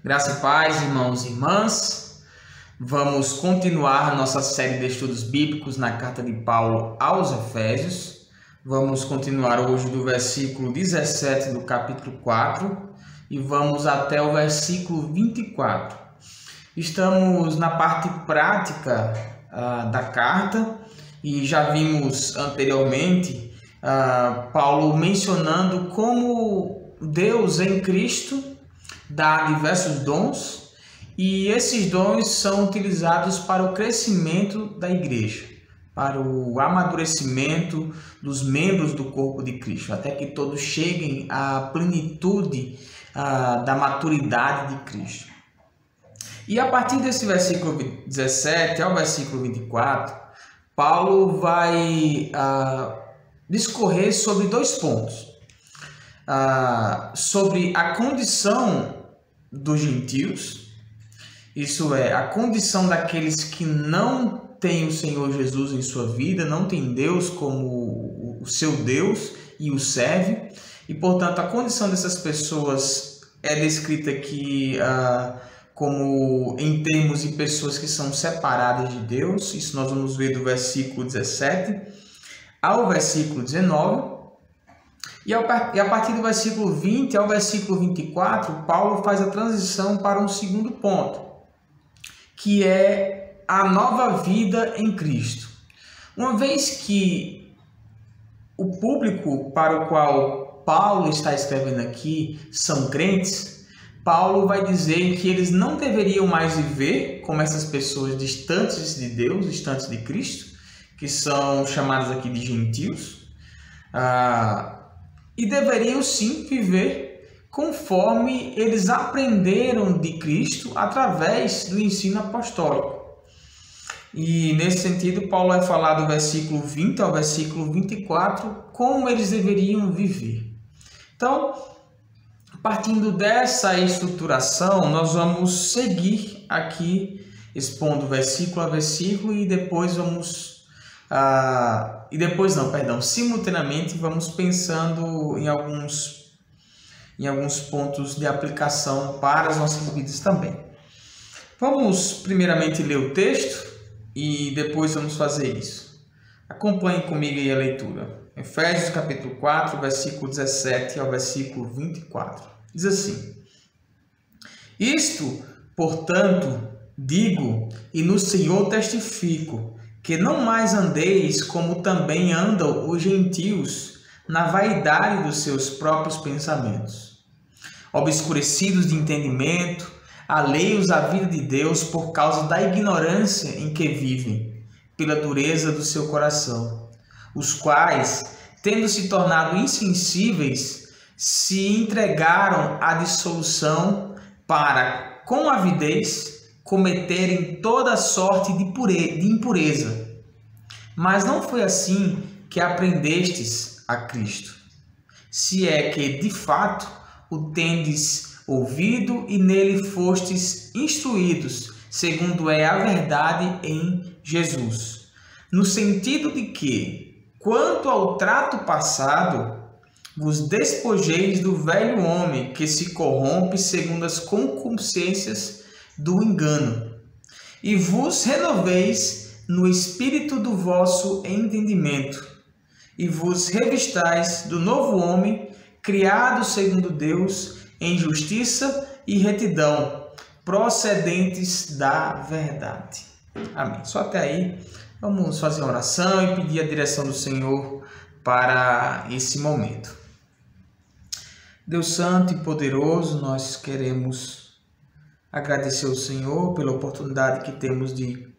Graça e paz, irmãos e irmãs. Vamos continuar nossa série de estudos bíblicos na carta de Paulo aos Efésios. Vamos continuar hoje do versículo 17 do capítulo 4 e vamos até o versículo 24. Estamos na parte prática da carta e já vimos anteriormente Paulo mencionando como Deus em Cristo dá diversos dons e esses dons são utilizados para o crescimento da igreja, para o amadurecimento dos membros do corpo de Cristo, até que todos cheguem à plenitude da maturidade de Cristo. E a partir desse versículo 17 ao versículo 24, Paulo vai discorrer sobre dois pontos. Sobre a condição dos gentios, isso é, a condição daqueles que não têm o Senhor Jesus em sua vida, não têm Deus como o seu Deus e o serve, e portanto a condição dessas pessoas é descrita aqui como em termos de pessoas que são separadas de Deus. Isso nós vamos ver do versículo 17 ao versículo 19. E a partir do versículo 20 ao versículo 24, Paulo faz a transição para um segundo ponto, que é a nova vida em Cristo. Uma vez que o público para o qual Paulo está escrevendo aqui são crentes, Paulo vai dizer que eles não deveriam mais viver como essas pessoas distantes de Deus, distantes de Cristo, que são chamadas aqui de gentios, e deveriam sim viver conforme eles aprenderam de Cristo através do ensino apostólico. E nesse sentido, Paulo vai falar do versículo 20 ao versículo 24 como eles deveriam viver. Então, partindo dessa estruturação, nós vamos seguir aqui expondo versículo a versículo e depois simultaneamente vamos pensando em alguns pontos de aplicação para as nossas vidas também. Vamos primeiramente ler o texto e depois vamos fazer isso. Acompanhe comigo aí a leitura. Efésios capítulo 4, versículo 17 ao versículo 24. Diz assim: Isto, portanto, digo e no Senhor testifico, que não mais andeis como também andam os gentios na vaidade dos seus próprios pensamentos, obscurecidos de entendimento, alheios à vida de Deus por causa da ignorância em que vivem, pela dureza do seu coração, os quais, tendo se tornado insensíveis, se entregaram à dissolução para, com avidez, cometerem toda sorte de impureza. Mas não foi assim que aprendestes a Cristo, se é que, de fato, o tendes ouvido e nele fostes instruídos, segundo é a verdade em Jesus. No sentido de que, quanto ao trato passado, vos despojeis do velho homem que se corrompe segundo as concupiscências do engano, e vos renoveis no espírito do vosso entendimento, e vos revistais do novo homem, criado segundo Deus, em justiça e retidão, procedentes da verdade. Amém. Só até aí. Vamos fazer uma oração e pedir a direção do Senhor para esse momento. Deus Santo e poderoso, nós queremos agradecer ao Senhor pela oportunidade que temos de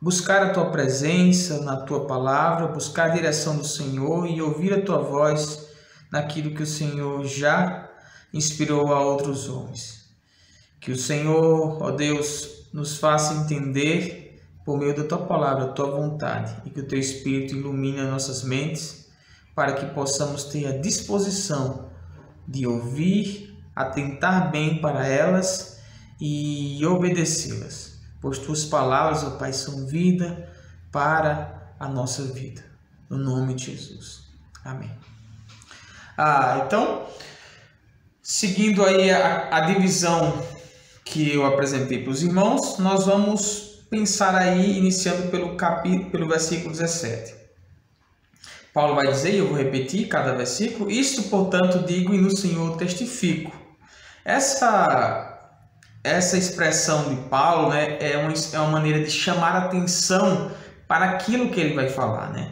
buscar a Tua presença na Tua palavra, buscar a direção do Senhor e ouvir a Tua voz naquilo que o Senhor já inspirou a outros homens. Que o Senhor, ó Deus, nos faça entender por meio da Tua palavra, a Tua vontade, e que o Teu Espírito ilumine as nossas mentes para que possamos ter a disposição de ouvir, atentar bem para elas e obedecê-las, pois Tuas palavras, ó Pai, são vida para a nossa vida. No nome de Jesus. Amém. Então, seguindo aí a divisão que eu apresentei para os irmãos, nós vamos pensar aí, iniciando pelo versículo 17. Paulo vai dizer, e eu vou repetir cada versículo: isto, portanto, digo e no Senhor testifico. Essa expressão de Paulo, né, é uma maneira de chamar a atenção para aquilo que ele vai falar, né?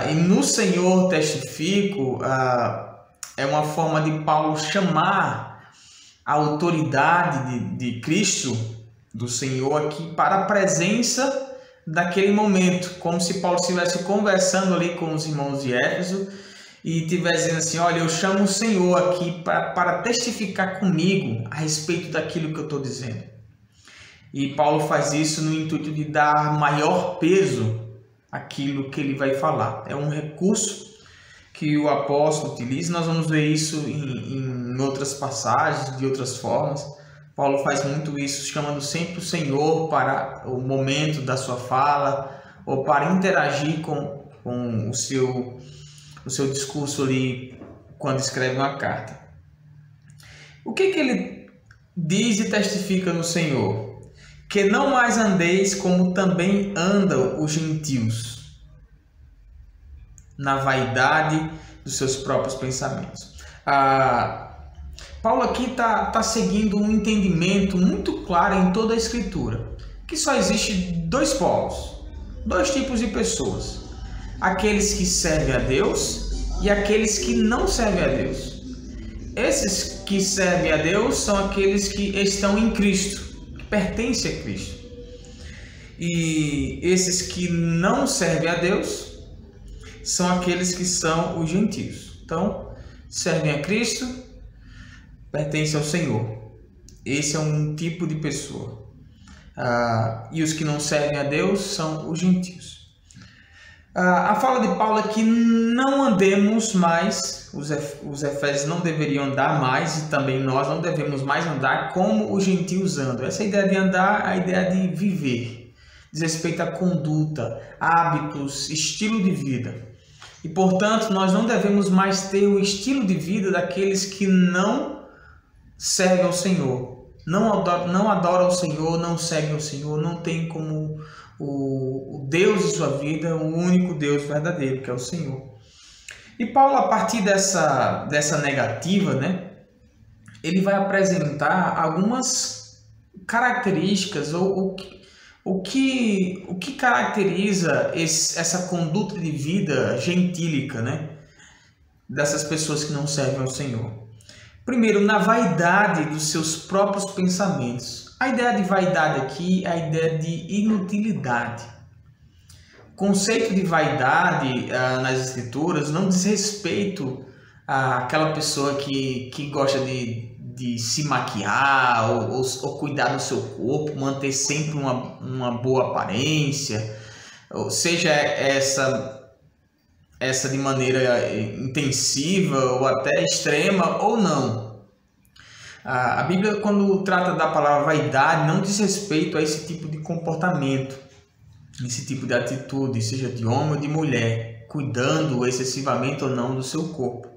E no Senhor testifico é uma forma de Paulo chamar a autoridade de Cristo, do Senhor, aqui para a presença daquele momento, como se Paulo estivesse conversando ali com os irmãos de Éfeso e estivesse dizendo assim: olha, eu chamo o Senhor aqui para testificar comigo a respeito daquilo que eu estou dizendo. E Paulo faz isso no intuito de dar maior peso àquilo que ele vai falar. É um recurso que o apóstolo utiliza. Nós vamos ver isso em outras passagens, de outras formas. Paulo faz muito isso, chamando sempre o Senhor para o momento da sua fala, ou para interagir com o seu discurso ali, quando escreve uma carta. O que ele diz e testifica no Senhor? Que não mais andeis como também andam os gentios, na vaidade dos seus próprios pensamentos. Paulo aqui está seguindo um entendimento muito claro em toda a Escritura, que só existe dois polos, dois tipos de pessoas: aqueles que servem a Deus e aqueles que não servem a Deus. Esses que servem a Deus são aqueles que estão em Cristo, que pertencem a Cristo. E esses que não servem a Deus são aqueles que são os gentios. Então, servem a Cristo, pertencem ao Senhor. Esse é um tipo de pessoa. E os que não servem a Deus são os gentios. A fala de Paulo é que não andemos mais, os efésios não deveriam andar mais, e também nós não devemos mais andar como os gentios andam. Essa ideia de andar é a ideia de viver, diz respeito à conduta, hábitos, estilo de vida. E, portanto, nós não devemos mais ter o estilo de vida daqueles que não servem ao Senhor, não adoram o Senhor, não seguem o Senhor, não tem como o Deus de sua vida, o único Deus verdadeiro, que é o Senhor. E Paulo, a partir dessa negativa, né, ele vai apresentar algumas características, o que caracteriza essa conduta de vida gentílica, né, dessas pessoas que não servem ao Senhor. Primeiro, na vaidade dos seus próprios pensamentos. A ideia de vaidade aqui é a ideia de inutilidade. O conceito de vaidade nas Escrituras não diz respeito àquela pessoa que gosta de se maquiar ou cuidar do seu corpo, manter sempre uma boa aparência, ou seja, essa de maneira intensiva ou até extrema ou não. A Bíblia, quando trata da palavra vaidade, não diz respeito a esse tipo de comportamento, esse tipo de atitude, seja de homem ou de mulher, cuidando excessivamente ou não do seu corpo.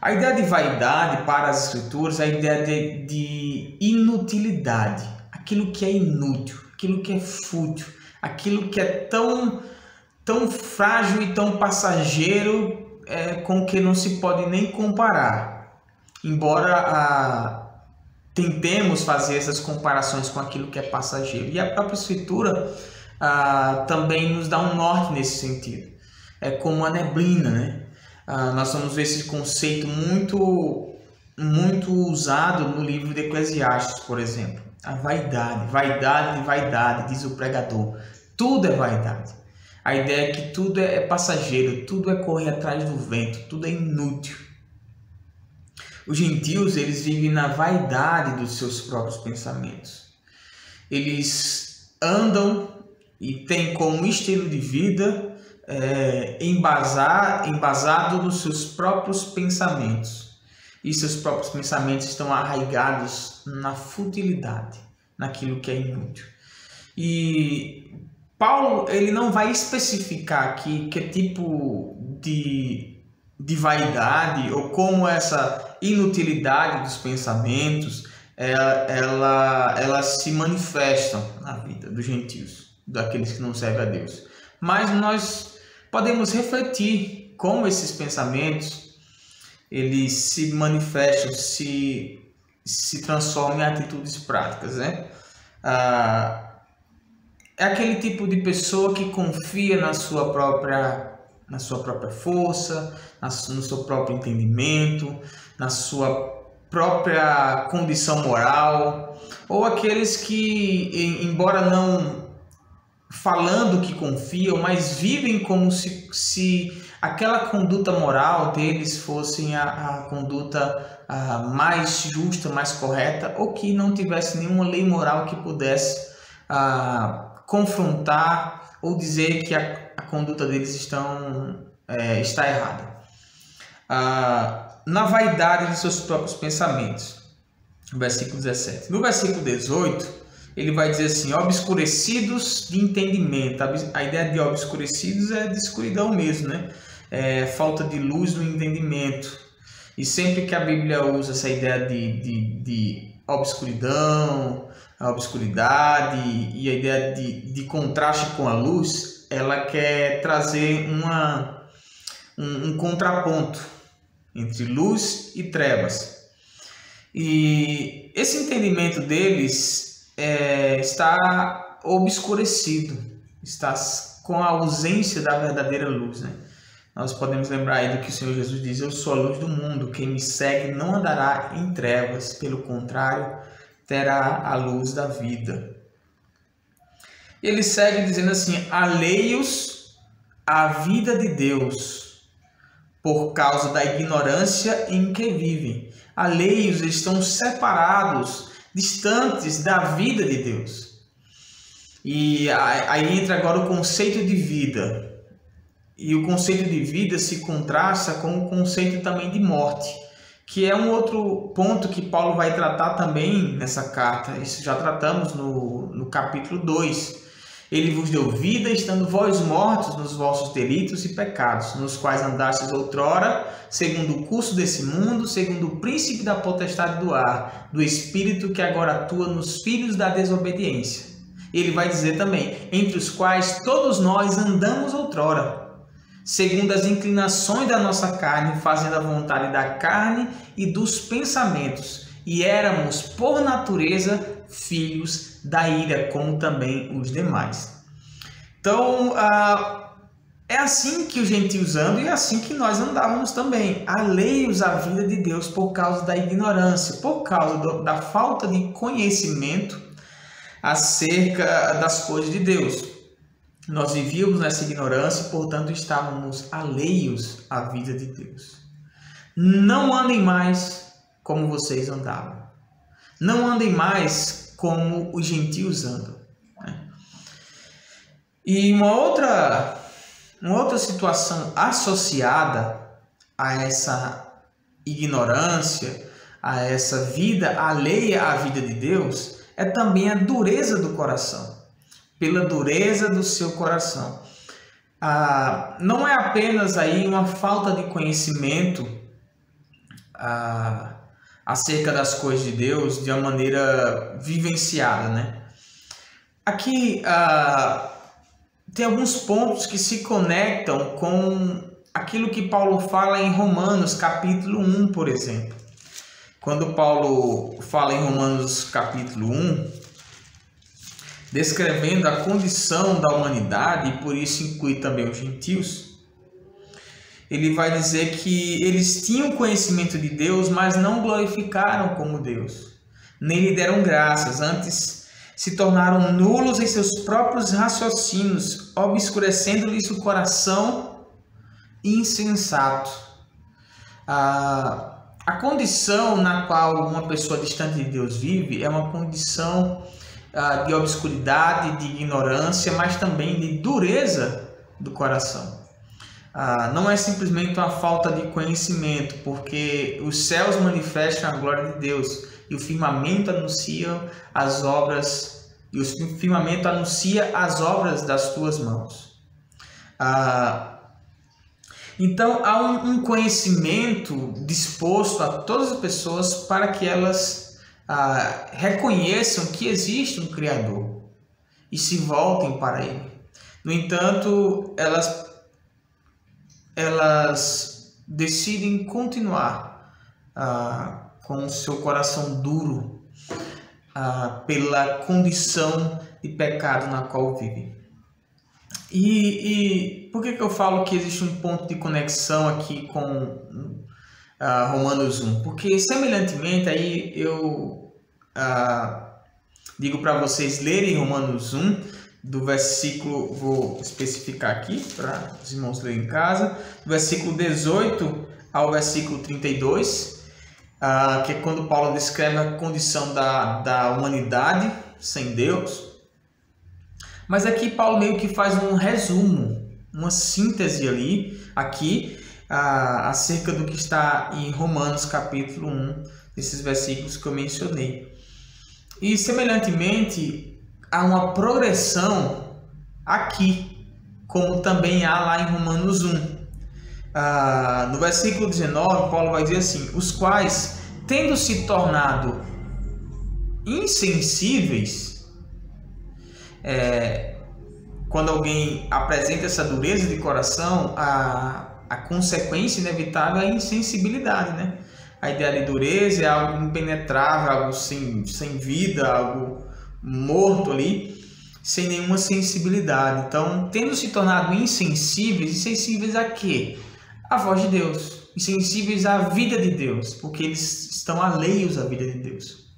A ideia de vaidade para as Escrituras é a ideia de inutilidade, aquilo que é inútil, aquilo que é fútil, aquilo que é tão frágil e tão passageiro, com que não se pode nem comparar. Embora tentemos fazer essas comparações com aquilo que é passageiro. E a própria Escritura também nos dá um norte nesse sentido. É como a neblina, né? Nós vamos ver esse conceito muito usado no livro de Eclesiastes, por exemplo. A vaidade, diz o pregador. Tudo é vaidade. A ideia é que tudo é passageiro, tudo é correr atrás do vento, tudo é inútil. Os gentios, eles vivem na vaidade dos seus próprios pensamentos. Eles andam e têm como estilo de vida embasado nos seus próprios pensamentos. E seus próprios pensamentos estão arraigados na futilidade, naquilo que é inútil. E Paulo, ele não vai especificar aqui que tipo de vaidade ou como essa inutilidade dos pensamentos elas se manifestam na vida dos gentios, daqueles que não servem a Deus. Mas nós podemos refletir como esses pensamentos eles se manifestam, se transformam em atitudes práticas, né? É aquele tipo de pessoa que confia na sua própria força, no seu próprio entendimento, na sua própria condição moral, ou aqueles que, embora não falando que confiam, mas vivem como se aquela conduta moral deles fosse a conduta mais justa, mais correta, ou que não tivesse nenhuma lei moral que pudesse confrontar ou dizer que a conduta deles está errada. Na vaidade de seus próprios pensamentos. Versículo 17. No versículo 18, ele vai dizer assim: obscurecidos de entendimento. A ideia de obscurecidos é de escuridão mesmo, né? Falta de luz no entendimento. E sempre que a Bíblia usa essa ideia de obscuridão, a obscuridade e a ideia de contraste com a luz, ela quer trazer um contraponto entre luz e trevas. E esse entendimento deles está obscurecido, está com a ausência da verdadeira luz, né? Nós podemos lembrar aí do que o Senhor Jesus diz: eu sou a luz do mundo, quem me segue não andará em trevas, pelo contrário, terá a luz da vida. Ele segue dizendo assim: alheios à vida de Deus, por causa da ignorância em que vivem. Alheios, estão separados, distantes da vida de Deus. E aí entra agora o conceito de vida. E o conceito de vida se contrasta com o conceito também de morte, que é um outro ponto que Paulo vai tratar também nessa carta. Isso já tratamos no capítulo 2. Ele vos deu vida, estando vós mortos nos vossos delitos e pecados, nos quais andastes outrora, segundo o curso desse mundo, segundo o príncipe da potestade do ar, do espírito que agora atua nos filhos da desobediência. Ele vai dizer também: entre os quais todos nós andamos outrora, segundo as inclinações da nossa carne, fazendo a vontade da carne e dos pensamentos, e éramos, por natureza, filhos da ira, como também os demais. Então, é assim que os gentios andam e é assim que nós andávamos também, alheios à vida de Deus por causa da ignorância, por causa da falta de conhecimento acerca das coisas de Deus. Nós vivíamos nessa ignorância e, portanto, estávamos alheios à vida de Deus. Não andem mais como vocês andavam. Não andem mais como os gentios andam. E uma outra situação associada a essa ignorância, a essa vida alheia à vida de Deus, é também a dureza do coração. Pela dureza do seu coração. Não é apenas aí uma falta de conhecimento acerca das coisas de Deus de uma maneira vivenciada, né? Aqui tem alguns pontos que se conectam com aquilo que Paulo fala em Romanos capítulo 1, por exemplo. Quando Paulo fala em Romanos capítulo 1, descrevendo a condição da humanidade, e por isso inclui também os gentios, ele vai dizer que eles tinham conhecimento de Deus, mas não glorificaram como Deus, nem lhe deram graças, antes se tornaram nulos em seus próprios raciocínios, obscurecendo-lhes o coração insensato. A condição na qual uma pessoa distante de Deus vive é uma condição de obscuridade, de ignorância, mas também de dureza do coração. Não é simplesmente uma falta de conhecimento, porque os céus manifestam a glória de Deus e o firmamento anuncia as obras das tuas mãos. Então há um conhecimento disposto a todas as pessoas para que elas reconheçam que existe um Criador e se voltem para Ele. No entanto, elas decidem continuar com o seu coração duro pela condição de pecado na qual vivem. E por que eu falo que existe um ponto de conexão aqui com Romanos 1? Porque semelhantemente aí eu digo para vocês lerem Romanos 1, do versículo, vou especificar aqui para os irmãos lerem em casa, do versículo 18 ao versículo 32, que é quando Paulo descreve a condição da humanidade sem Deus. Mas aqui Paulo meio que faz um resumo, uma síntese ali, aqui, acerca do que está em Romanos capítulo 1, desses versículos que eu mencionei. E semelhantemente, há uma progressão aqui, como também há lá em Romanos 1. No versículo 19, Paulo vai dizer assim: os quais, tendo se tornado insensíveis, quando alguém apresenta essa dureza de coração, a consequência inevitável é a insensibilidade, né? A ideia de dureza é algo impenetrável, algo sem vida, algo morto ali, sem nenhuma sensibilidade. Então, tendo se tornado insensíveis a quê? A voz de Deus, insensíveis à vida de Deus, porque eles estão alheios à vida de Deus,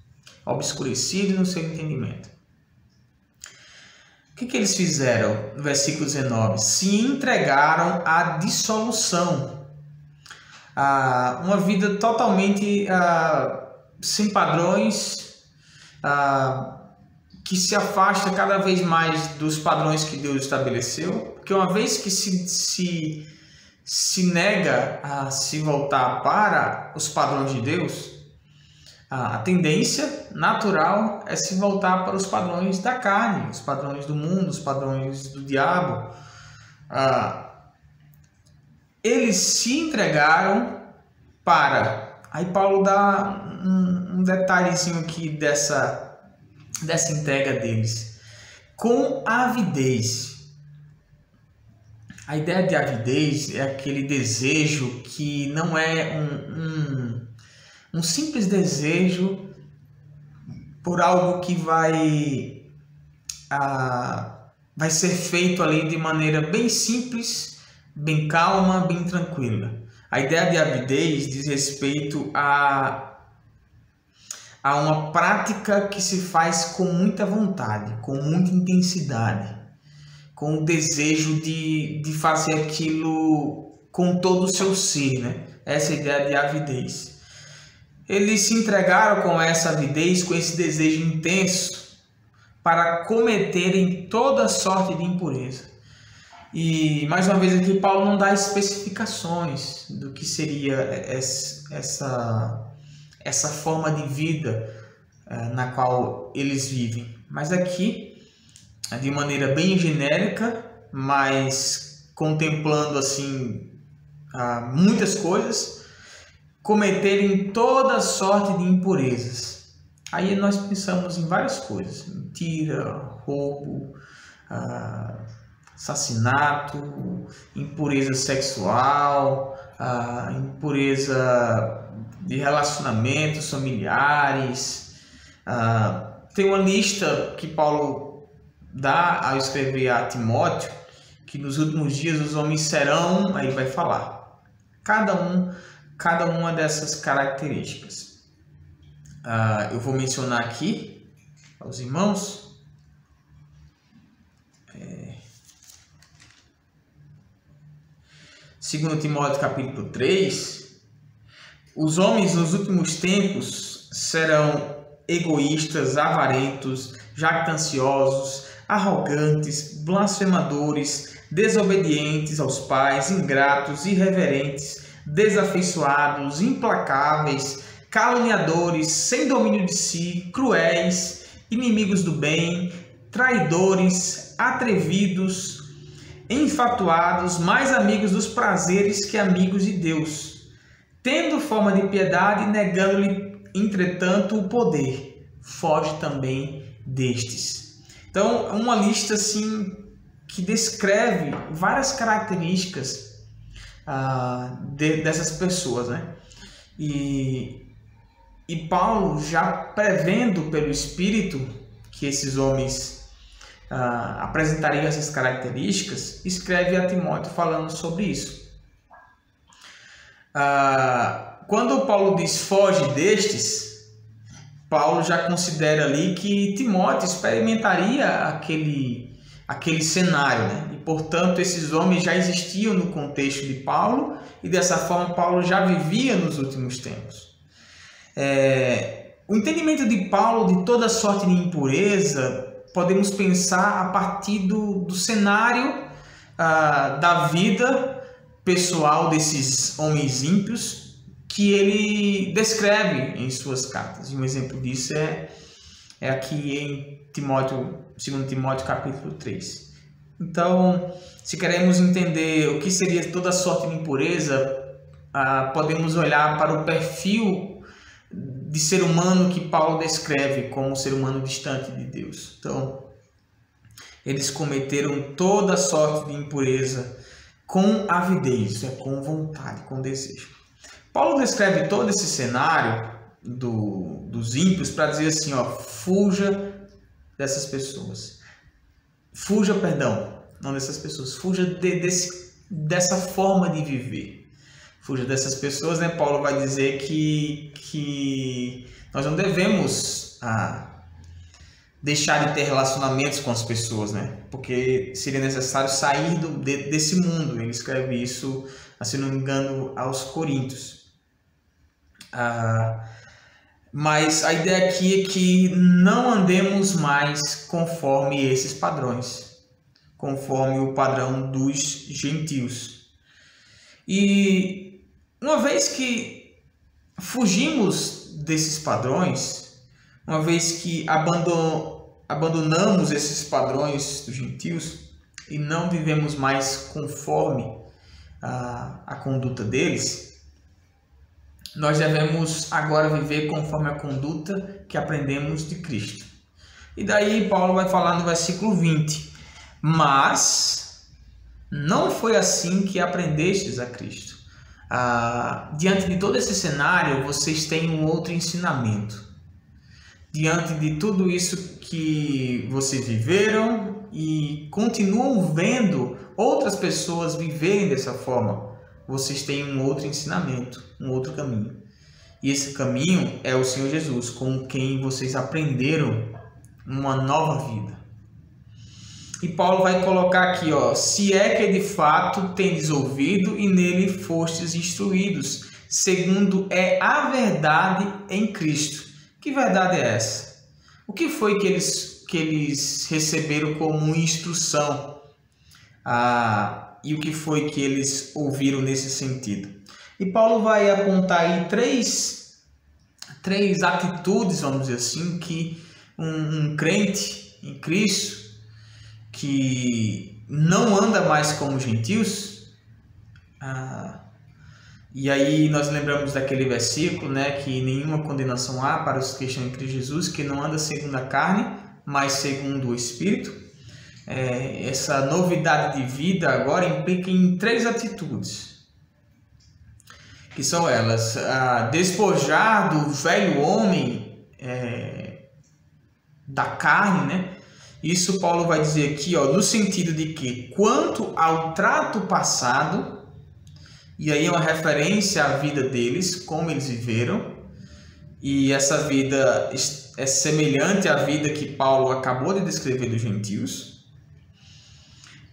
obscurecidos no seu entendimento. O que eles fizeram? No versículo 19, se entregaram à dissolução, uma vida totalmente sem padrões, que se afasta cada vez mais dos padrões que Deus estabeleceu, porque uma vez que se nega a se voltar para os padrões de Deus, a tendência natural é se voltar para os padrões da carne, os padrões do mundo, os padrões do diabo. Eles se entregaram para... Aí Paulo dá um detalhezinho aqui dessa entrega deles, com avidez. A ideia de avidez é aquele desejo que não é um simples desejo por algo que vai ser feito ali de maneira bem simples, bem calma, bem tranquila. A ideia de avidez diz respeito a uma prática que se faz com muita vontade, com muita intensidade, com o desejo de fazer aquilo com todo o seu ser, né? Essa é a ideia de avidez. Eles se entregaram com essa avidez, com esse desejo intenso, para cometerem toda sorte de impureza. E, mais uma vez aqui, Paulo não dá especificações do que seria essa forma de vida na qual eles vivem. Mas aqui, de maneira bem genérica, mas contemplando assim muitas coisas, cometerem toda sorte de impurezas. Aí nós pensamos em várias coisas: mentira, roubo, assassinato, impureza sexual, impureza de relacionamentos familiares. Tem uma lista que Paulo dá ao escrever a Timóteo, que nos últimos dias os homens serão, aí vai falar, cada uma dessas características. Eu vou mencionar aqui aos irmãos. 2 Timóteo capítulo 3, os homens nos últimos tempos serão egoístas, avarentos, jactanciosos, arrogantes, blasfemadores, desobedientes aos pais, ingratos, irreverentes, desafeiçoados, implacáveis, caluniadores, sem domínio de si, cruéis, inimigos do bem, traidores, atrevidos, enfatuados, mais amigos dos prazeres que amigos de Deus, tendo forma de piedade, negando-lhe entretanto, o poder foge também destes. Então, é uma lista assim que descreve várias características dessas pessoas, né? E Paulo, já prevendo pelo Espírito que esses homens apresentariam essas características, escreve a Timóteo falando sobre isso. Quando Paulo diz foge destes, Paulo já considera ali que Timóteo experimentaria aquele cenário, né? E, portanto, esses homens já existiam no contexto de Paulo e, dessa forma, Paulo já vivia nos últimos tempos. O entendimento de Paulo de toda sorte de impureza, podemos pensar a partir do cenário da vida pessoal desses homens ímpios que ele descreve em suas cartas. E um exemplo disso é aqui em 2 Timóteo capítulo 3. Então, se queremos entender o que seria toda sorte de impureza, podemos olhar para o perfil de ser humano que Paulo descreve como ser humano distante de Deus. Então, eles cometeram toda sorte de impureza com avidez, com vontade, com desejo. Paulo descreve todo esse cenário dos ímpios para dizer assim, fuja dessas pessoas. Fuja dessa forma de viver. Fuja dessas pessoas, né? Paulo vai dizer que nós não devemos deixar de ter relacionamentos com as pessoas, né? Porque seria necessário sair desse mundo. Ele escreve isso, se não me engano, aos Coríntios. Mas a ideia aqui é que não andemos mais conforme esses padrões, conforme o padrão dos gentios. E uma vez que fugimos desses padrões, uma vez que abandonamos esses padrões dos gentios e não vivemos mais conforme a conduta deles, nós devemos agora viver conforme a conduta que aprendemos de Cristo. E daí Paulo vai falar no versículo 20: mas não foi assim que aprendestes a Cristo. Diante de todo esse cenário, vocês têm um outro ensinamento. Diante de tudo isso que vocês viveram e continuam vendo outras pessoas viverem dessa forma, vocês têm um outro ensinamento, um outro caminho. E esse caminho é o Senhor Jesus, com quem vocês aprenderam uma nova vida. E Paulo vai colocar aqui, se é que de fato tendes ouvido e nele fostes instruídos, segundo é a verdade em Cristo. Que verdade é essa? O que foi que eles receberam como instrução? E o que foi que eles ouviram nesse sentido? E Paulo vai apontar aí três atitudes, vamos dizer assim, que um crente em Cristo, que não anda mais como gentios, e aí nós lembramos daquele versículo, né, que nenhuma condenação há para os que estão em Cristo Jesus, que não anda segundo a carne, mas segundo o Espírito. Essa novidade de vida agora implica em três atitudes, que são elas: despojar do velho homem da carne, né? Isso Paulo vai dizer aqui, no sentido de que, quanto ao trato passado, e aí é uma referência à vida deles, como eles viveram, e essa vida é semelhante à vida que Paulo acabou de descrever dos gentios.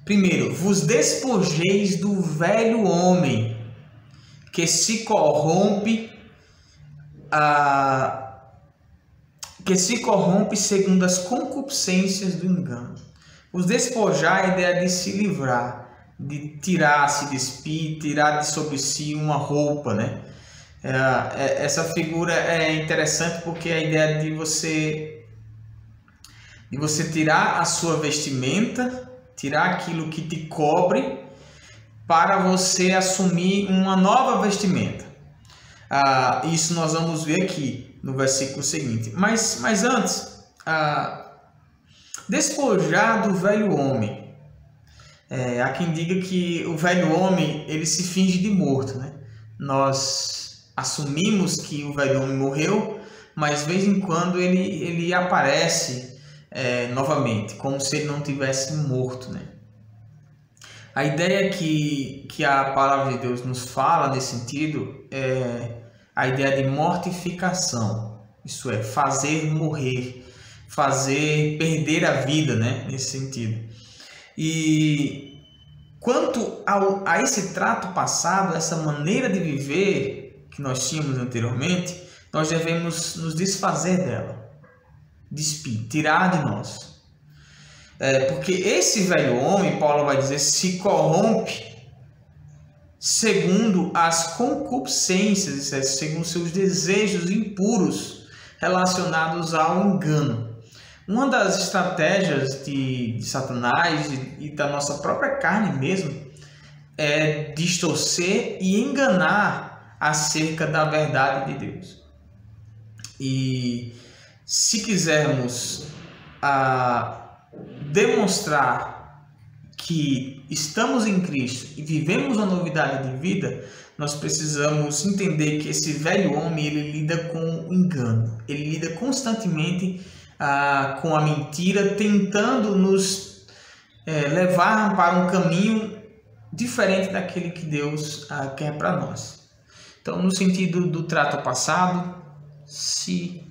Primeiro, vos despojeis do velho homem, que se corrompe, segundo as concupiscências do engano. Os despojar é a ideia de se livrar, de tirar, se despir, tirar de sobre si uma roupa, né? Essa figura é interessante porque é a ideia de você tirar a sua vestimenta, tirar aquilo que te cobre, para você assumir uma nova vestimenta. Isso nós vamos ver aqui no versículo seguinte. Mas antes, despojar do velho homem. Há quem diga que o velho homem ele se finge de morto, né? Nós assumimos que o velho homem morreu, mas de vez em quando ele aparece novamente, como se ele não tivesse morto, né? A ideia que a palavra de Deus nos fala nesse sentido é a ideia de mortificação, isso é, fazer morrer, fazer perder a vida, né? Nesse sentido. E quanto a esse trato passado, essa maneira de viver que nós tínhamos anteriormente, nós devemos nos desfazer dela, tirar de nós. Porque esse velho homem, Paulo vai dizer, se corrompe segundo as concupiscências, segundo seus desejos impuros relacionados ao engano. Uma das estratégias de Satanás e da nossa própria carne mesmo é distorcer e enganar acerca da verdade de Deus. E se quisermos demonstrar que estamos em Cristo e vivemos uma novidade de vida, nós precisamos entender que esse velho homem ele lida com o engano, ele lida constantemente com a mentira, tentando nos levar para um caminho diferente daquele que Deus quer para nós. Então, no sentido do trato passado, se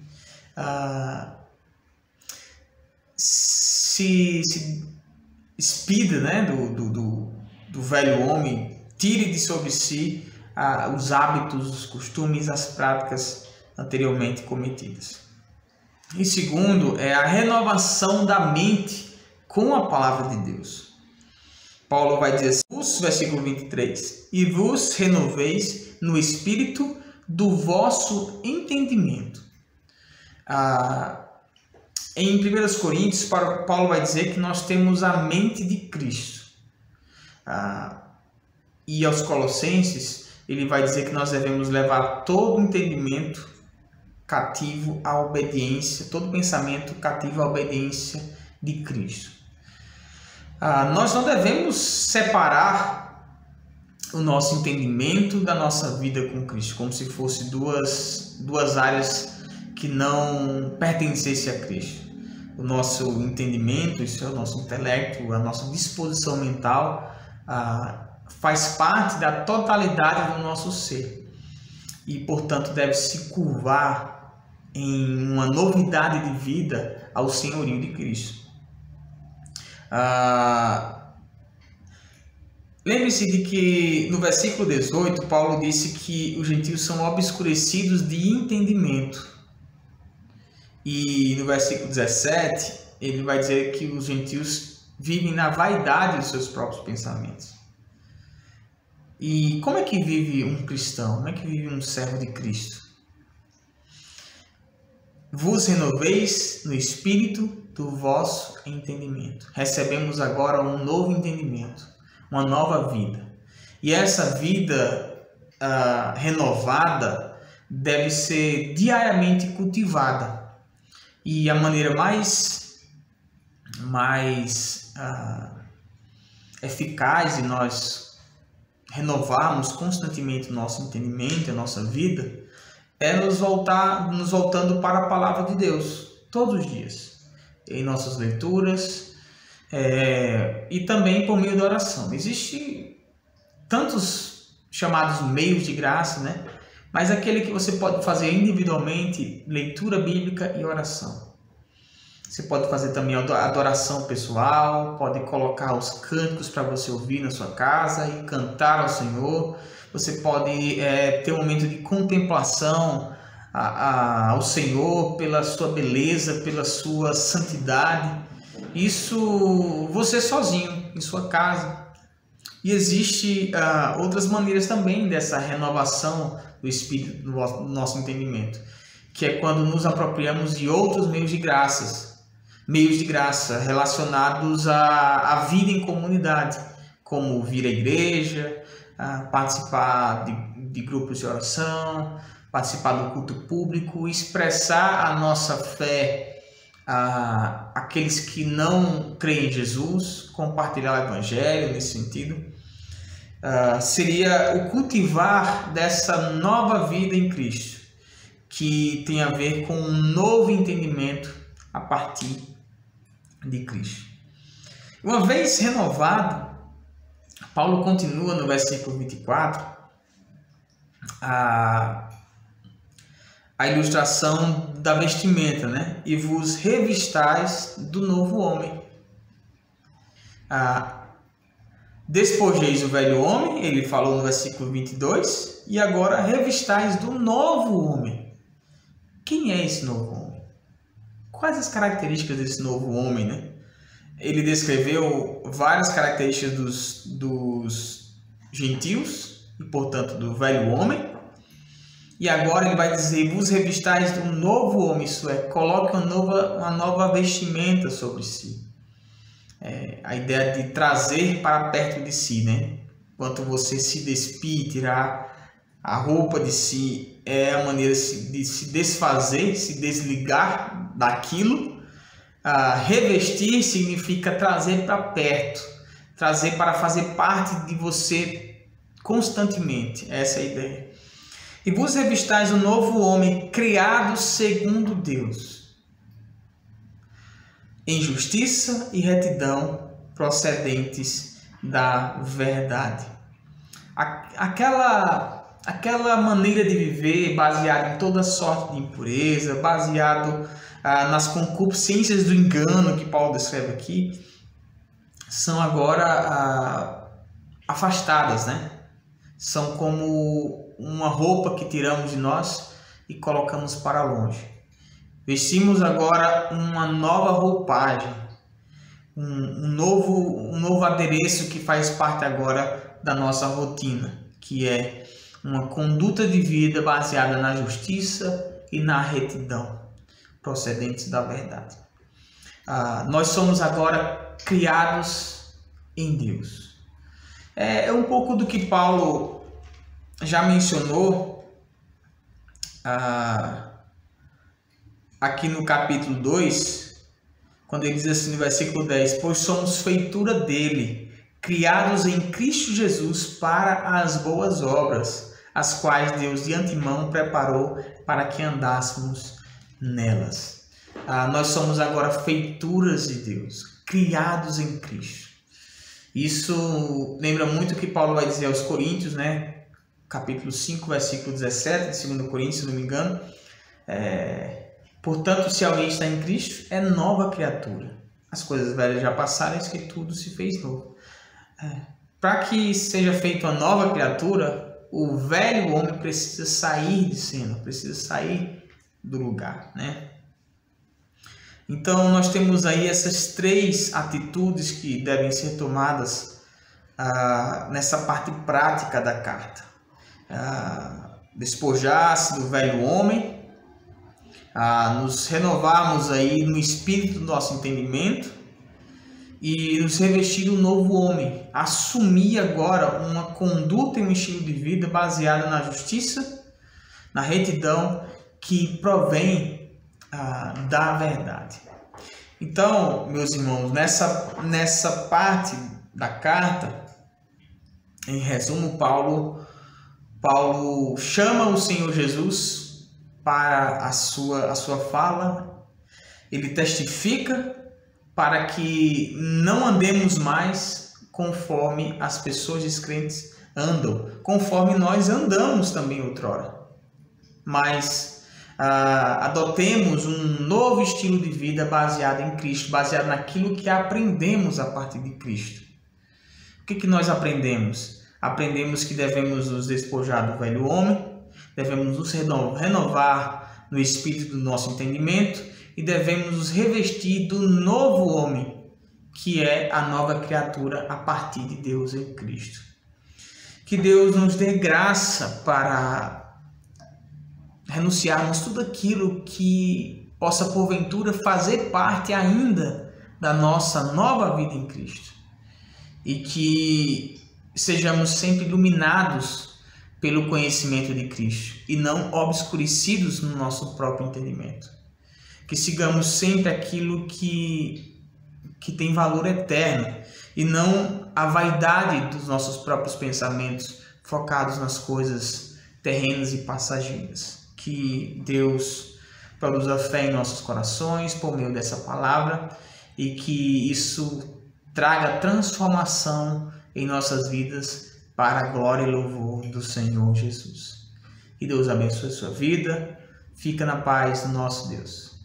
expida, né, do velho homem, tire de sobre si os hábitos, os costumes, as práticas anteriormente cometidas. E segundo, é a renovação da mente com a palavra de Deus. Paulo vai dizer assim, versículo 23, e vos renoveis no espírito do vosso entendimento. Em 1 Coríntios, Paulo vai dizer que nós temos a mente de Cristo. E aos Colossenses, ele vai dizer que nós devemos levar todo o entendimento cativo à obediência, todo pensamento cativo à obediência de Cristo. Nós não devemos separar o nosso entendimento da nossa vida com Cristo, como se fosse duas áreas que não pertencessem a Cristo. O nosso entendimento, isso é o nosso intelecto, a nossa disposição mental, faz parte da totalidade do nosso ser e, portanto, deve se curvar em uma novidade de vida ao senhorio de Cristo. Lembre-se de que no versículo 18, Paulo disse que os gentios são obscurecidos de entendimento. E no versículo 17, ele vai dizer que os gentios vivem na vaidade dos seus próprios pensamentos. E como é que vive um cristão? Como é que vive um servo de Cristo? Vos renoveis no espírito do vosso entendimento. Recebemos agora um novo entendimento, uma nova vida. E essa vida renovada deve ser diariamente cultivada. E a maneira mais eficaz de nós renovarmos constantemente o nosso entendimento, a nossa vida, é nos voltando para a palavra de Deus, todos os dias, em nossas leituras e também por meio da oração. Existem tantos chamados meios de graça, né? Mas aquele que você pode fazer individualmente, leitura bíblica e oração. Você pode fazer também adoração pessoal, pode colocar os cânticos para você ouvir na sua casa e cantar ao Senhor. Você pode ter um momento de contemplação ao Senhor pela sua beleza, pela sua santidade. Isso você sozinho, em sua casa. E existe outras maneiras também dessa renovação do Espírito do nosso entendimento, que é quando nos apropriamos de outros meios de graça relacionados à vida em comunidade, como vir à igreja, participar de grupos de oração, participar do culto público, expressar a nossa fé àqueles que não creem em Jesus, compartilhar o Evangelho nesse sentido. Seria o cultivar dessa nova vida em Cristo, que tem a ver com um novo entendimento a partir de Cristo. Uma vez renovado, Paulo continua no versículo 24 a ilustração da vestimenta, né? E vos revistais do novo homem. Despojeis o velho homem, ele falou no versículo 22, e agora revistais do novo homem. Quem é esse novo homem? Quais as características desse novo homem, né? Ele descreveu várias características dos gentios, e portanto do velho homem. E agora ele vai dizer, vos revistais do novo homem, isso é, coloque uma nova vestimenta sobre si. A ideia de trazer para perto de si, né? Enquanto você se despir, tirar a roupa de si, é a maneira de se desfazer, se desligar daquilo. Revestir significa trazer para perto, trazer para fazer parte de você constantemente. Essa é a ideia. E vos revistais o novo homem, criado segundo Deus, em justiça e retidão procedentes da verdade. Aquela maneira de viver baseada em toda sorte de impureza, baseado nas concupiscências do engano que Paulo descreve aqui, são agora afastadas, né? São como uma roupa que tiramos de nós e colocamos para longe. Vestimos agora uma nova roupagem, um novo adereço que faz parte agora da nossa rotina, que é uma conduta de vida baseada na justiça e na retidão, procedentes da verdade. Nós somos agora criados em Deus. É um pouco do que Paulo já mencionou aqui no capítulo 2, quando ele diz assim no versículo 10, pois somos feitura dele, criados em Cristo Jesus para as boas obras, as quais Deus de antemão preparou para que andássemos nelas. Nós somos agora feituras de Deus, criados em Cristo. Isso lembra muito o que Paulo vai dizer aos Coríntios, né? Capítulo 5, versículo 17 de 2 Coríntios, se não me engano. Portanto, se alguém está em Cristo, é nova criatura. As coisas velhas já passaram, eis que tudo se fez novo. Para que seja feita uma nova criatura, o velho homem precisa sair de cena, precisa sair do lugar, né? Então, nós temos aí essas três atitudes que devem ser tomadas nessa parte prática da carta. Despojar-se do velho homem, nos renovarmos aí no espírito do nosso entendimento e nos revestir do novo homem, assumir agora uma conduta e um estilo de vida baseada na justiça, na retidão que provém da verdade. Então, meus irmãos, nessa parte da carta, em resumo, Paulo chama o Senhor Jesus para a sua fala, ele testifica para que não andemos mais conforme as pessoas descrentes andam, conforme nós andamos também outrora, mas adotemos um novo estilo de vida baseado em Cristo, baseado naquilo que aprendemos a partir de Cristo. O que nós aprendemos? Aprendemos que devemos nos despojar do velho homem, devemos nos renovar no espírito do nosso entendimento e devemos nos revestir do novo homem, que é a nova criatura a partir de Deus em Cristo. Que Deus nos dê graça para renunciarmos tudo aquilo que possa porventura fazer parte ainda da nossa nova vida em Cristo e que sejamos sempre iluminados pelo conhecimento de Cristo e não obscurecidos no nosso próprio entendimento. Que sigamos sempre aquilo que tem valor eterno e não a vaidade dos nossos próprios pensamentos focados nas coisas terrenas e passageiras. Que Deus produza fé em nossos corações por meio dessa palavra e que isso traga transformação em nossas vidas para a glória e louvor do Senhor Jesus. Que Deus abençoe a sua vida. Fica na paz do nosso Deus.